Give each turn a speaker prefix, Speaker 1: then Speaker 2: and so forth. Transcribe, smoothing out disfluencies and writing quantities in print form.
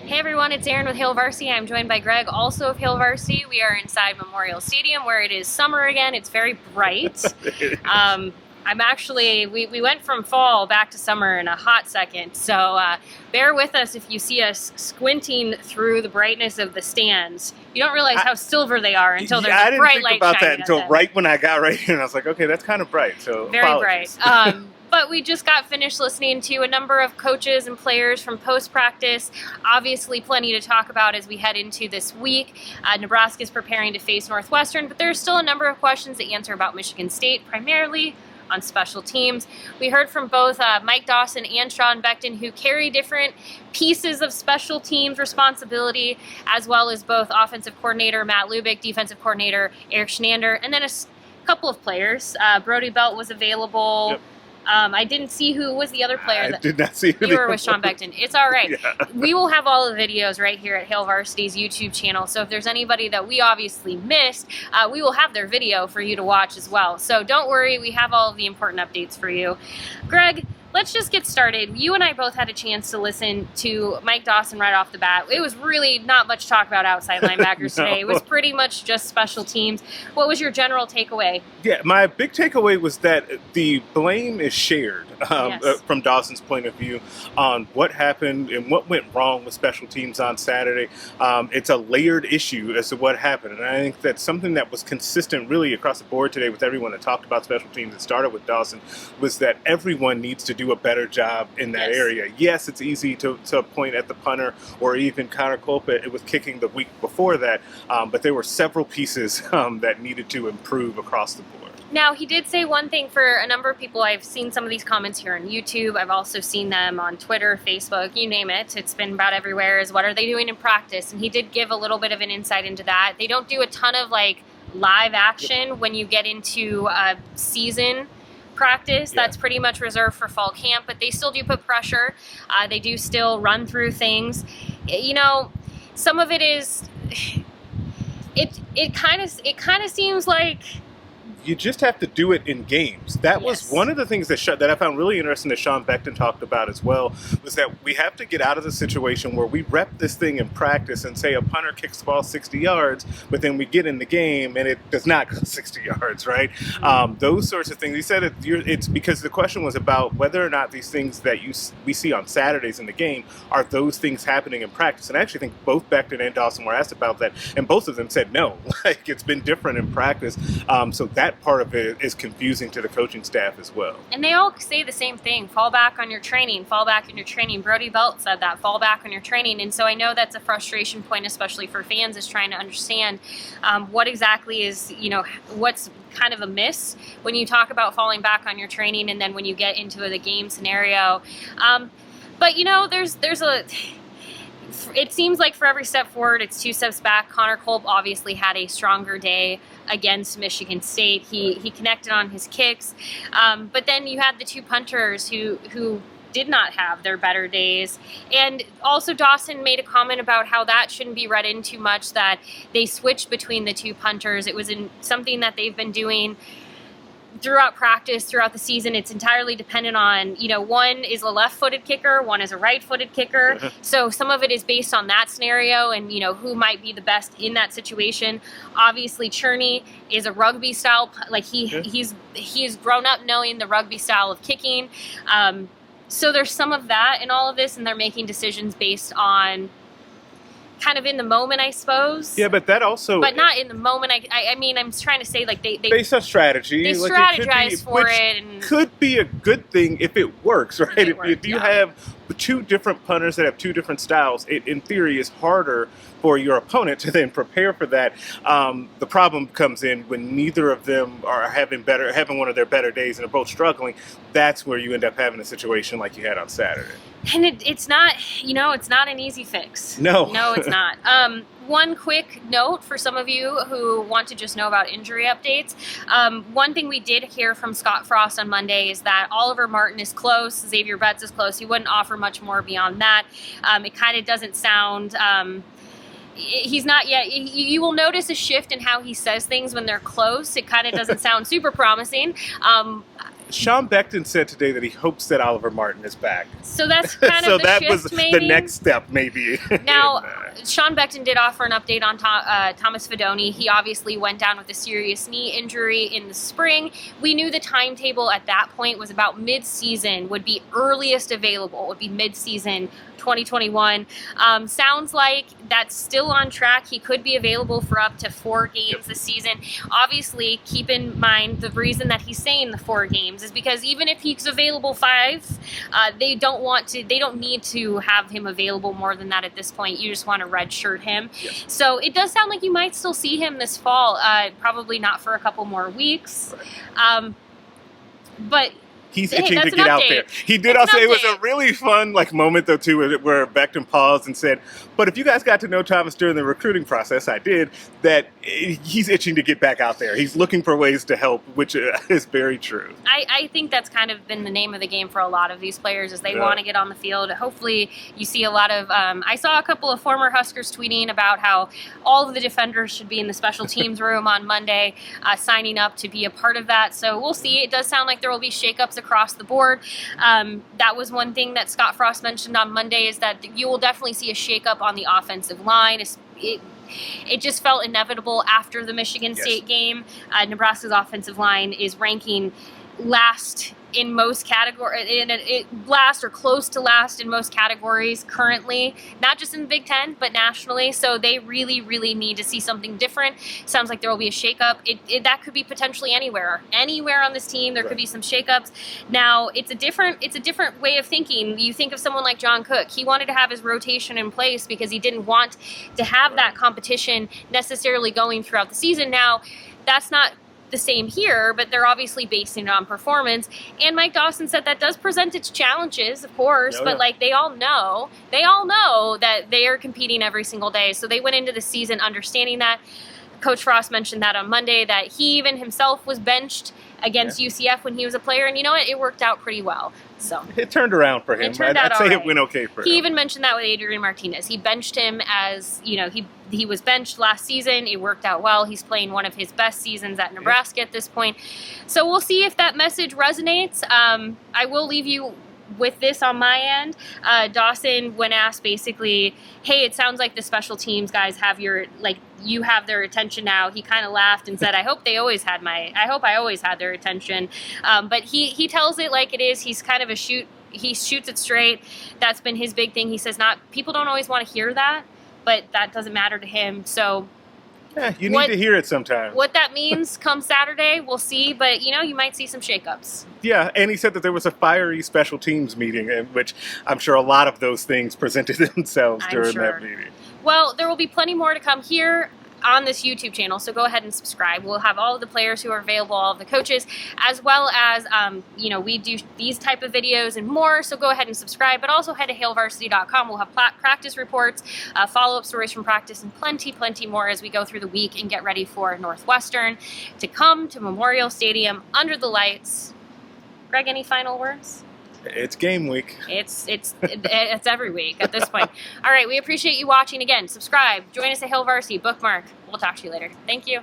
Speaker 1: Hey everyone, it's Erin with Hail Varsity. I'm joined by Greg, also of Hail Varsity. We are inside Memorial Stadium where it is summer again. It's very bright. We went from fall back to summer in a hot second. So bear with us if you see us squinting through the brightness of the stands. You don't realize how silver they are until there's a bright light shining on them.
Speaker 2: I didn't think about that until right when I got right here, and I was like, okay, that's kind of bright. So
Speaker 1: very
Speaker 2: apologies.
Speaker 1: bright. But we just got finished listening to a number of coaches and players from post-practice. Obviously, plenty to talk about as we head into this week. Nebraska is preparing to face Northwestern, but there's still a number of questions to answer about Michigan State, primarily on special teams. We heard from both Mike Dawson and Sean Beckton, who carry different pieces of special teams responsibility, as well as both offensive coordinator Matt Lubick, defensive coordinator Eric Shenander, and then a couple of players. Brody Belt was available.
Speaker 2: Yep.
Speaker 1: I didn't see who was the other player.
Speaker 2: I did not see who
Speaker 1: you were with Sean Beckton. It's all right.
Speaker 2: Yeah.
Speaker 1: We will have all the videos right here at Hail Varsity's YouTube channel. So if there's anybody that we obviously missed, we will have their video for you to watch as well. So don't worry, we have all of the important updates for you. Greg, let's just get started. You and I both had a chance to listen to Mike Dawson right off the bat. It was really not much talk about outside linebackers today. It was pretty much just special teams. What was your general takeaway?
Speaker 2: Yeah, my big takeaway was that the blame is shared from Dawson's point of view on what happened and what went wrong with special teams on Saturday. It's a layered issue as to what happened, and I think that's something that was consistent really across the board today with everyone that talked about special teams. It started with Dawson, was that everyone needs to do a better job in that area. Yes, it's easy to point at the punter or even Connor Colpett. It was kicking the week before that, but there were several pieces that needed to improve across the board.
Speaker 1: Now, he did say one thing for a number of people. I've seen some of these comments here on YouTube. I've also seen them on Twitter, Facebook, you name it. It's been about everywhere, is what are they doing in practice? And he did give a little bit of an insight into that. They don't do a ton of live action when you get into season practice. That's pretty much reserved for fall camp, but they still do put pressure. They do still run through things. You know, some of it is it kind of seems like
Speaker 2: you just have to do it in games. That was one of the things that I found really interesting that Sean Beckton talked about as well, was that we have to get out of the situation where we rep this thing in practice and say a punter kicks the ball 60 yards, but then we get in the game and it does not go 60 yards, right? Those sorts of things. He said it's because the question was about whether or not these things that we see on Saturdays in the game are those things happening in practice. And I actually think both Beckton and Dawson were asked about that, and both of them said no. It's been different in practice. So that part of it is confusing to the coaching staff as well.
Speaker 1: And they all say the same thing: fall back on your training, fall back on your training. Brody Belt said that, fall back on your training. And so I know that's a frustration point, especially for fans, is trying to understand what exactly is, what's kind of amiss when you talk about falling back on your training and then when you get into the game scenario. But it seems like for every step forward, it's two steps back. Connor Kolb obviously had a stronger day against Michigan State. He connected on his kicks. But then you had the two punters who did not have their better days. And also Dawson made a comment about how that shouldn't be read in too much, that they switched between the two punters. It was something that they've been doing throughout practice, throughout the season. It's entirely dependent on, one is a left-footed kicker, one is a right-footed kicker. So some of it is based on that scenario and, who might be the best in that situation. Obviously, Cherney is a rugby style, he's grown up knowing the rugby style of kicking. So there's some of that in all of this, and they're making decisions based on kind of in the moment, I suppose.
Speaker 2: Yeah, but that also...
Speaker 1: But not in the moment. I mean, I'm trying to say, they
Speaker 2: based on strategy.
Speaker 1: They strategize for it. And
Speaker 2: could be a good thing if it works, right? If you have two different punters that have two different styles, it, in theory, is harder for your opponent to then prepare for that. The problem comes in when neither of them are having one of their better days and are both struggling. That's where you end up having a situation like you had on Saturday.
Speaker 1: And it's not, it's not an easy fix.
Speaker 2: No,
Speaker 1: it's not. One quick note for some of you who want to just know about injury updates. One thing we did hear from Scott Frost on Monday is that Oliver Martin is close, Xavier Betts is close. He wouldn't offer much more beyond that. It kind of doesn't sound... he's not yet. You will notice a shift in how he says things when they're close. It kind of doesn't sound super promising.
Speaker 2: Sean Beckton said today that he hopes that Oliver Martin is back.
Speaker 1: So that's kind
Speaker 2: so
Speaker 1: of the
Speaker 2: that
Speaker 1: shift,
Speaker 2: was
Speaker 1: maybe?
Speaker 2: the next step, maybe.
Speaker 1: Now, Sean Beckton did offer an update on Thomas Fidone. He obviously went down with a serious knee injury in the spring. We knew the timetable at that point was about mid-season, would be earliest available, would be mid-season 2021. Sounds like that's still on track. He could be available for up to 4 games this season. Obviously, keep in mind the reason that he's saying the 4 games is because even if he's available 5, they don't need to have him available more than that at this point. You just want to redshirt him.
Speaker 2: Yes.
Speaker 1: So it does sound like you might still see him this fall. Probably not for a couple more weeks. But
Speaker 2: he's
Speaker 1: hey,
Speaker 2: itching to
Speaker 1: that's
Speaker 2: get
Speaker 1: an
Speaker 2: out
Speaker 1: update.
Speaker 2: there. He did
Speaker 1: That's
Speaker 2: also.
Speaker 1: an
Speaker 2: It was a
Speaker 1: update.
Speaker 2: really fun moment though too, where Beckton paused and said, "But if you guys got to know Thomas during the recruiting process, I did. That he's itching to get back out there. He's looking for ways to help, which is very true."
Speaker 1: I think that's kind of been the name of the game for a lot of these players is they want to get on the field. Hopefully you see a lot of, I saw a couple of former Huskers tweeting about how all of the defenders should be in the special teams room on Monday, signing up to be a part of that. So we'll see. It does sound like there will be shakeups across the board. That was one thing that Scott Frost mentioned on Monday is that you will definitely see a shakeup on the offensive line. It just felt inevitable after the Michigan State game. Nebraska's offensive line is ranking last in most categories, last or close to last in most categories currently, not just in the Big Ten, but nationally. So they really, really need to see something different. Sounds like there will be a shakeup. That could be potentially anywhere on this team. There could be some shakeups. Now it's a different way of thinking. You think of someone like John Cook. He wanted to have his rotation in place because he didn't want to have that competition necessarily going throughout the season. Now that's not the same here, but they're obviously basing it on performance. And Mike Dawson said that does present its challenges, of course, but like they all know that they are competing every single day. So they went into the season understanding that. Coach Frost mentioned that on Monday, that he even himself was benched against UCF when he was a player, and you know what? It worked out pretty well. So
Speaker 2: it turned around for him.
Speaker 1: It turned out
Speaker 2: I'd say
Speaker 1: all right.
Speaker 2: It went okay for him.
Speaker 1: He even mentioned that with Adrian Martinez. He benched him as, he was benched last season. It worked out well. He's playing one of his best seasons at Nebraska at this point. So we'll see if that message resonates. I will leave you with this on my end. Dawson, when asked basically, hey, it sounds like the special teams guys have you have their attention now. He kind of laughed and said, I hope I always had their attention. But he tells it like it is. He's kind of he shoots it straight. That's been his big thing. He says people don't always want to hear that, but that doesn't matter to him. So
Speaker 2: yeah, you need to hear it sometimes.
Speaker 1: What that means come Saturday, we'll see. But, you might see some shakeups.
Speaker 2: Yeah, and he said that there was a fiery special teams meeting, in which I'm sure a lot of those things presented themselves during that meeting. Well,
Speaker 1: there will be plenty more to come here on this YouTube channel, so go ahead and subscribe. We'll have all of the players who are available, all of the coaches, as well as, we do these type of videos and more, so go ahead and subscribe, but also head to hailvarsity.com. We'll have practice reports, follow-up stories from practice, and plenty more as we go through the week and get ready for Northwestern to come to Memorial Stadium under the lights. Greg, any final words?
Speaker 2: It's game week.
Speaker 1: It's every week at this point. All right, we appreciate you watching. Again, subscribe, join us at Hail Varsity, bookmark. We'll talk to you later. Thank you.